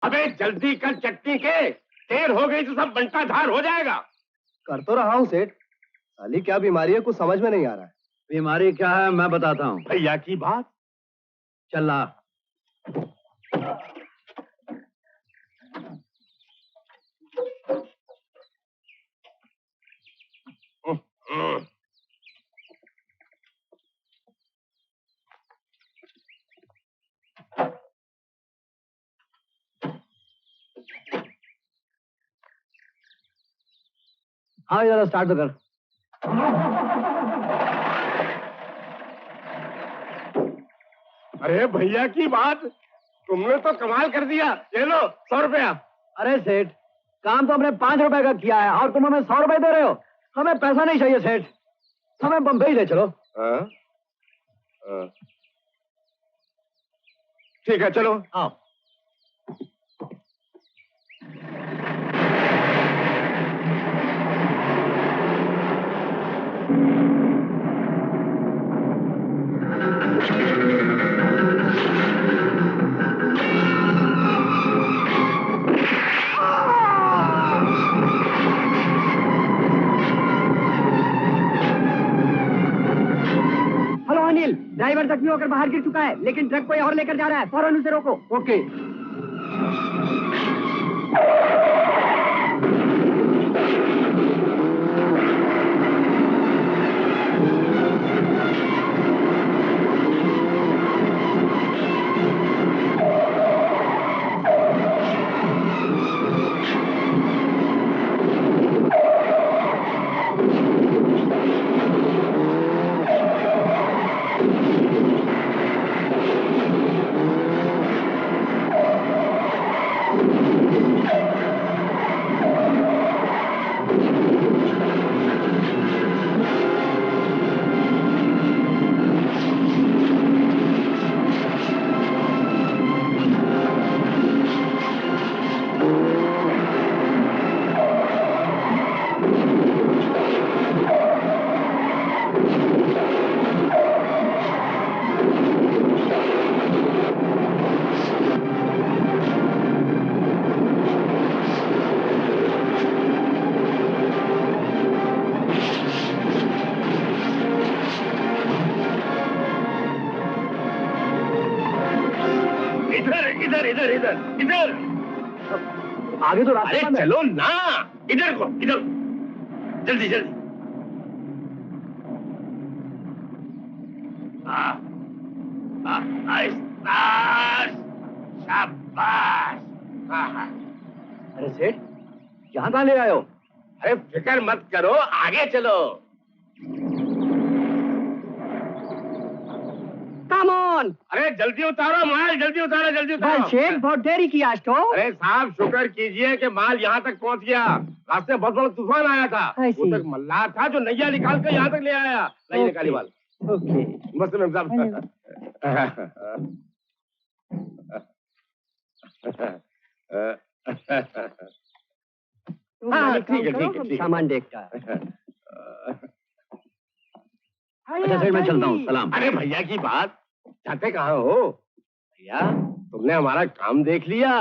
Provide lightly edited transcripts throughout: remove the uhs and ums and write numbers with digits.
अबे जल्दी कर चटनी के, देर हो गई तो सब बंटा धार हो जाएगा। कर तो रहा हूँ सेठ, साली क्या बीमारी है कुछ समझ में नहीं आ रहा है। बीमारी क्या है मैं बताता हूँ। भैया की बात। चल रहा। हाँ जरा स्टार्ट तो कर। अरे भैया की बात, तुमने तो कमाल कर दिया। ये लो 100 रुपया। अरे सेठ, काम तो हमने 5 रुपए का किया है और तुम हमें 100 रुपए दे रहे हो। हमें पैसा नहीं चाहिए सेठ, हमें बम्बई ले चलो। ठीक है चलो। आओ। हेलो अनिल, ड्राइवर जख्मी होकर बाहर गिर चुका है लेकिन ट्रक कोई और लेकर जा रहा है, फौरन उसे रोको। ओके। इधर इधर इधर इधर। आगे तो रास्ता। अरे चलो ना, इधर को, इधर जल्दी जल्दी। शाबाश। अरे सेठ, यहाँ कहाँ ले आए हो? अरे फिक्र मत करो, आगे चलो। Come on! अरे जल्दी उतारो माल, जल्दी उतारो, जल्दी उतारो। सेठ बहुत देरी किया तो। अरे साहब शुक्र कीजिए कि माल यहाँ तक पहुँच गया। रास्ते में बहुत बड़ा तूफान आया था, वो तक मल्लाह था जो नैया निकाल कर यहाँ तक ले आया। नहीं निकाली माल। ओके। मस्त में साहब। हाँ ठीक है ठीक है। सामान देखता है। अच्छा सेठ मैं चलता हूँ, सलाम। अरे भैया की बात, जाते कहाँ हो भैया? तुमने हमारा काम देख लिया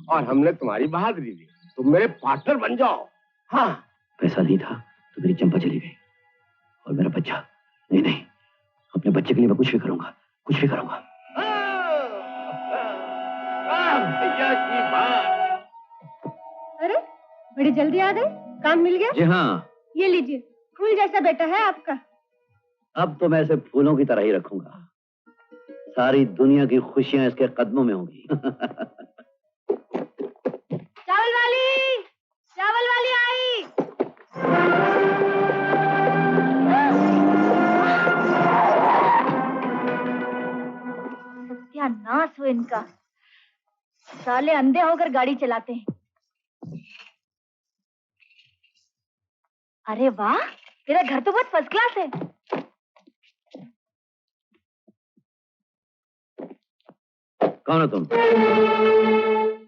और हमने तुम्हारी बहादुरी दी, तुम मेरे पार्टनर बन जाओ। हाँ पैसा नहीं था तो मेरी चंपा चली गई और मेरा बच्चा। नहीं नहीं, अपने बच्चे के लिए मैं कुछ भी करूंगा, कुछ भी करूंगा। भैया की बात। अरे बड़ी जल्दी आ गए, काम मिल गया? जी हाँ। ये लीजिए, फूल जैसा बेटा है आपका। अब तो मैं इसे फूलों की तरह ही रखूंगा, सारी दुनिया की खुशियां इसके कदमों में होंगी। चावल वाली आई। सत्यानाश हो इनका, साले अंधे होकर गाड़ी चलाते हैं। अरे वाह, तेरा घर तो बहुत फर्स्ट क्लास है। कौन हो तुम?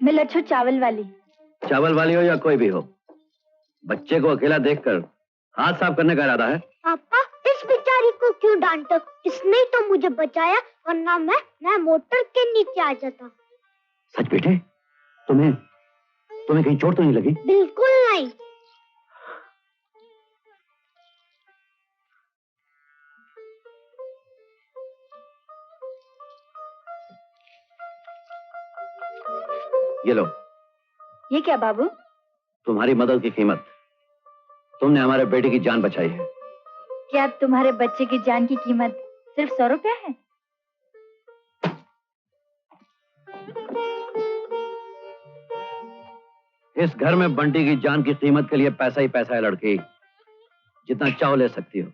मैं लच्छू चावल वाली। चावल वाली हो या कोई भी हो, बच्चे को अकेला देखकर हाथ साफ करने का इरादा है? पापा इस बेचारी को क्यों डांटो, इसने तो मुझे बचाया, वरना मैं मोटर के नीचे आ जाता। सच बेटे, तुम्हें कहीं चोट तो नहीं लगी? बिल्कुल नहीं। ये लो, ये क्या बाबू? तुम्हारी मदद की कीमत। तुमने हमारे बेटे की जान बचाई है। क्या तुम्हारे बच्चे की जान की कीमत सिर्फ 100 रुपया है? इस घर में बंटी की जान की कीमत के लिए पैसा ही पैसा है लड़की, जितना चाहो ले सकती हो।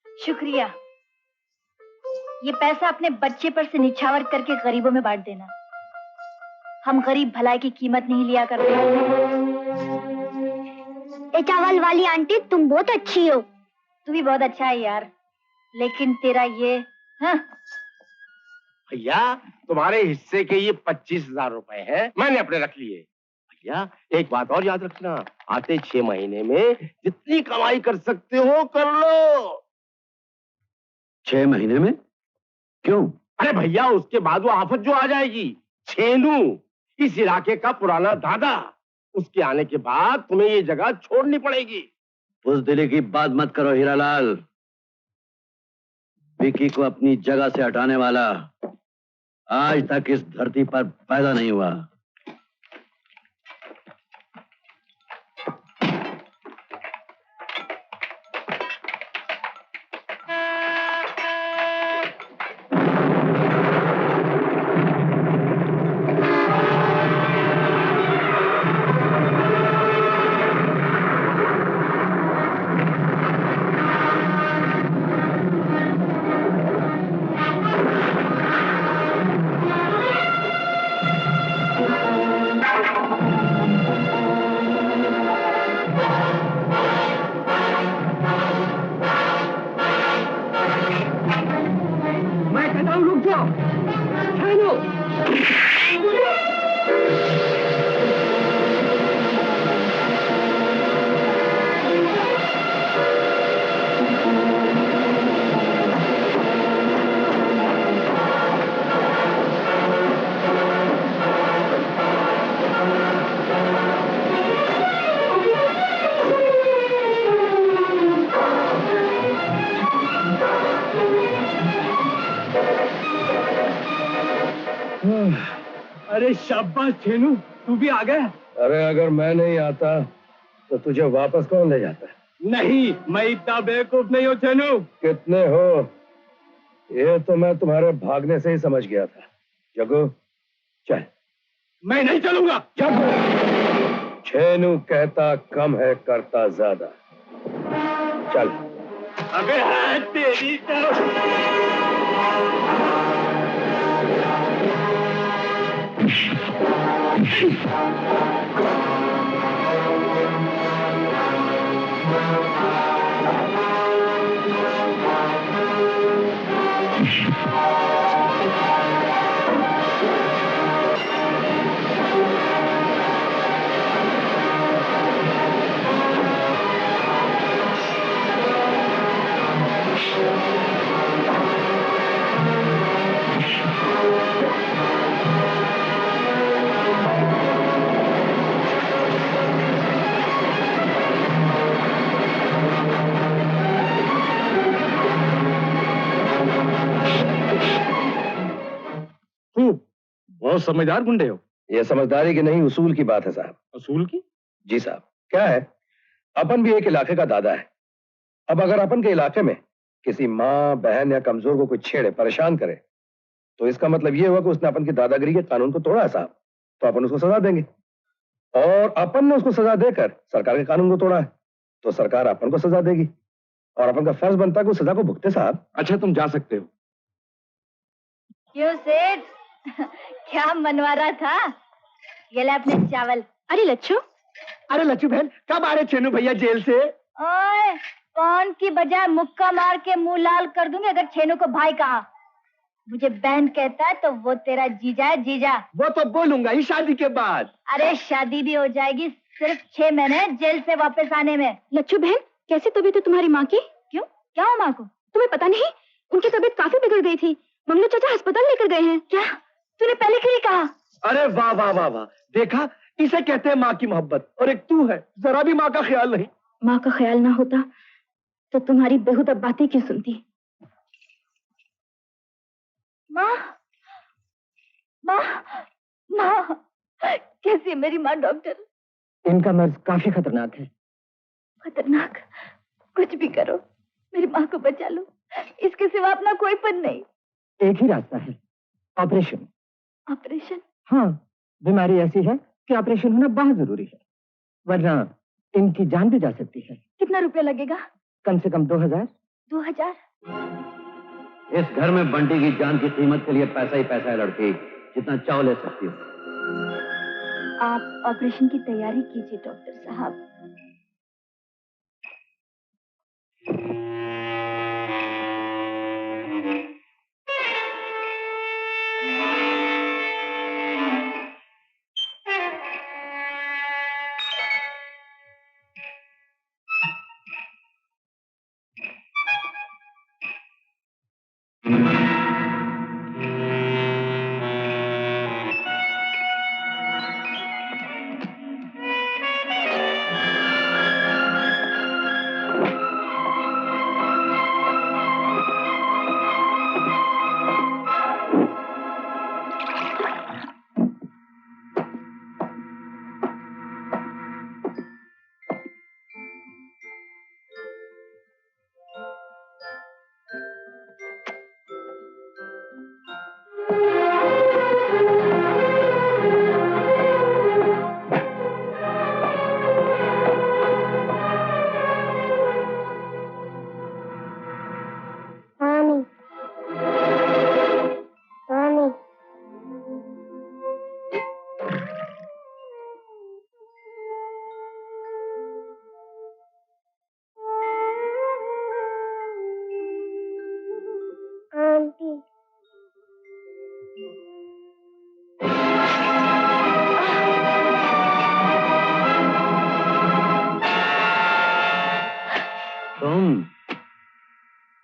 शुक्रिया। ये पैसा अपने बच्चे पर से निछावर करके गरीबों में बांट देना। हम गरीब भलाई की कीमत नहीं लिया करते। ए चावल वाली आंटी, तुम बहुत अच्छी हो। तू भी बहुत अच्छा है यार, लेकिन तेरा ये भैया तुम्हारे हिस्से के ये 25,000 रुपए हैं, मैंने अपने रख लिए। भैया एक बात और याद रखना, आते 6 महीने में जितनी कमाई कर सकते हो कर लो। 6 महीने में? क्यों? अरे भैया उसके बाद वो आफत जो आ जाएगी, छेनू, इस इलाके का पुराना दादा, उसके आने के बाद तुम्हें ये जगह छोड़नी पड़ेगी। बुज़दिली की बात मत करो हीरालाल। विकी को अपनी जगह से हटाने वाला आज तक इस धरती पर पैदा नहीं हुआ। अरे शाबाश छेनू, तू भी आ गया। अरे अगर मैं नहीं आता तो तुझे वापस कौन ले जाता? नहीं, मैं इतना बेवकूफ नहीं हूँ छेनू। कितने हो? ये तो मैं तुम्हारे भागने से ही समझ गया था। जगो चल। मैं नहीं चलूंगा। जगो। छेनू कहता कम है करता ज्यादा। चल। अबे है तेरी बहुत समझदार गुंडे हो। ये समझदारी की नहीं, उसूल की बात है साहब। उसूल की? जी साहब। क्या है, अपन भी एक इलाके का दादा है। अब अगर अपन के इलाके में किसी माँ बहन या कमजोर को कोई छेड़े परेशान करे तो इसका मतलब ये हुआ कि उसने अपन की दादागिरी के कानून को तोड़ा है साहब, तो अपन उसको सजा देंगे। और अपन ने उसको सजा देकर सरकार के कानून को तोड़ा है तो सरकार अपन को सजा देगी और अपन का फर्ज बनता है कि उस सजा को भुगते साहब। अच्छा तुम जा सकते हो। क्यों सेठ? क्या मनवा रहा था? ये ले अपने चावल। अरे लच्छू बहन, कब आ रहे छेनू भैया जेल से? ओए, कौन की बजाय मुक्का मार के मुंह लाल कर दूंगी अगर छेनू को भाई कहा। मुझे बहन कहता है तो वो तेरा जीजा है, जीजा। वो तो बोलूंगा ही शादी के बाद। अरे शादी भी हो जाएगी सिर्फ 6 महीने जेल से वापस आने में। लच्छू बहन, कैसी तबीयत है तुम्हारी माँ की? क्यों, क्या हुआ माँ को? तुम्हें पता नहीं, उनकी तबीयत काफी बिगड़ गई थी। मंगलू चाचा अस्पताल लेकर गए हैं। क्या? तूने पहले क्यों नहीं कहा? अरे वाह वाह वाह वाह, देखा, इसे कहते हैं माँ की मोहब्बत। और एक तू है, जरा भी माँ का ख्याल नहीं। माँ का ख्याल ना होता तो तुम्हारी बेहुदा बातें क्यों सुनती? माँ, माँ, माँ, कैसी है मेरी माँ डॉक्टर? इनका मर्ज काफी खतरनाक है। खतरनाक? कुछ भी करो, मेरी माँ को बचा लो। इसके सिवा अपना कोई पद नहीं। एक ही रास्ता है, ऑपरेशन। ऑपरेशन? हाँ, बीमारी ऐसी है कि ऑपरेशन होना बहुत जरूरी है, वरना इनकी जान भी जा सकती है। कितना रुपया लगेगा? कम से कम 2000। 2000? इस घर में बंटी की जान की कीमत के लिए पैसा ही पैसा है लड़की, जितना चाव ले सकती हो। आप ऑपरेशन की तैयारी कीजिए डॉक्टर साहब।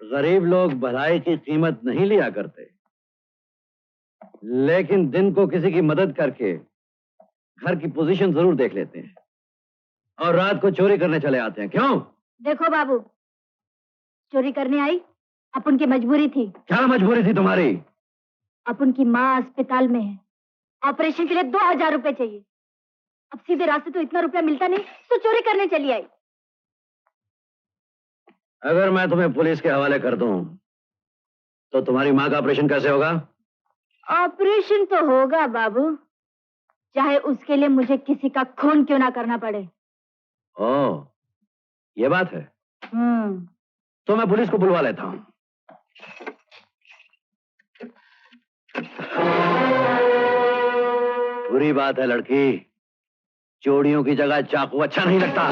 गरीब लोग भलाई की कीमत नहीं लिया करते, लेकिन दिन को किसी की मदद करके घर की पोजीशन जरूर देख लेते हैं और रात को चोरी करने चले आते हैं। क्यों? देखो बाबू, चोरी करने आई अपन की मजबूरी थी। क्या मजबूरी थी तुम्हारी? अपन की माँ अस्पताल में है, ऑपरेशन के लिए 2000 रुपए चाहिए। अब सीधे रास्ते तो इतना रुपया मिलता नहीं, तो चोरी करने चली आई। अगर मैं तुम्हें पुलिस के हवाले कर दूं तो तुम्हारी माँ का ऑपरेशन कैसे होगा? ऑपरेशन तो होगा बाबू, चाहे उसके लिए मुझे किसी का खून क्यों ना करना पड़े। ओह, ये बात है। तो मैं पुलिस को बुलवा लेता हूं। बुरी बात है लड़की, चोरियों की जगह चाकू अच्छा नहीं लगता।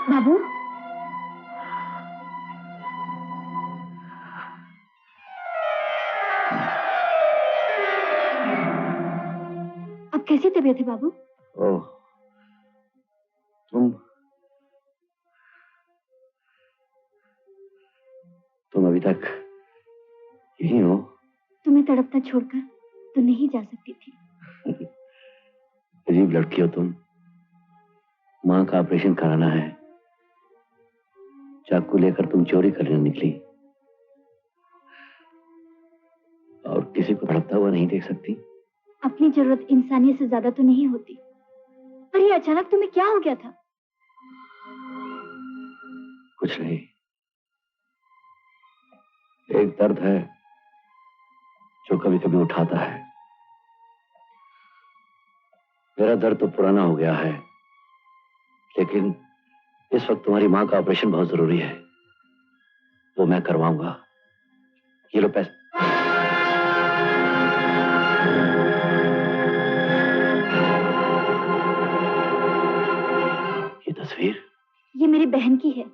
बाबू, अब कैसी तबीयत है बाबू? ओह, तुम अभी तक यहीं हो? तुम्हें तड़पता छोड़कर तो नहीं जा सकती थी। अजीब लड़की हो तुम। मां का ऑपरेशन कराना है, चाकू लेकर तुम चोरी करने निकली और किसी को तड़पता हुआ नहीं देख सकती। अपनी जरूरत इंसानियत से ज्यादा तो नहीं होती। पर ये अचानक तुम्हें क्या हो गया था? कुछ नहीं, एक दर्द है जो कभी कभी उठाता है। मेरा दर्द तो पुराना हो गया है, लेकिन इस वक्त तुम्हारी मां का ऑपरेशन बहुत जरूरी है, वो मैं करवाऊंगा। ये लो पैसे। ये तस्वीर ये मेरी बहन की है।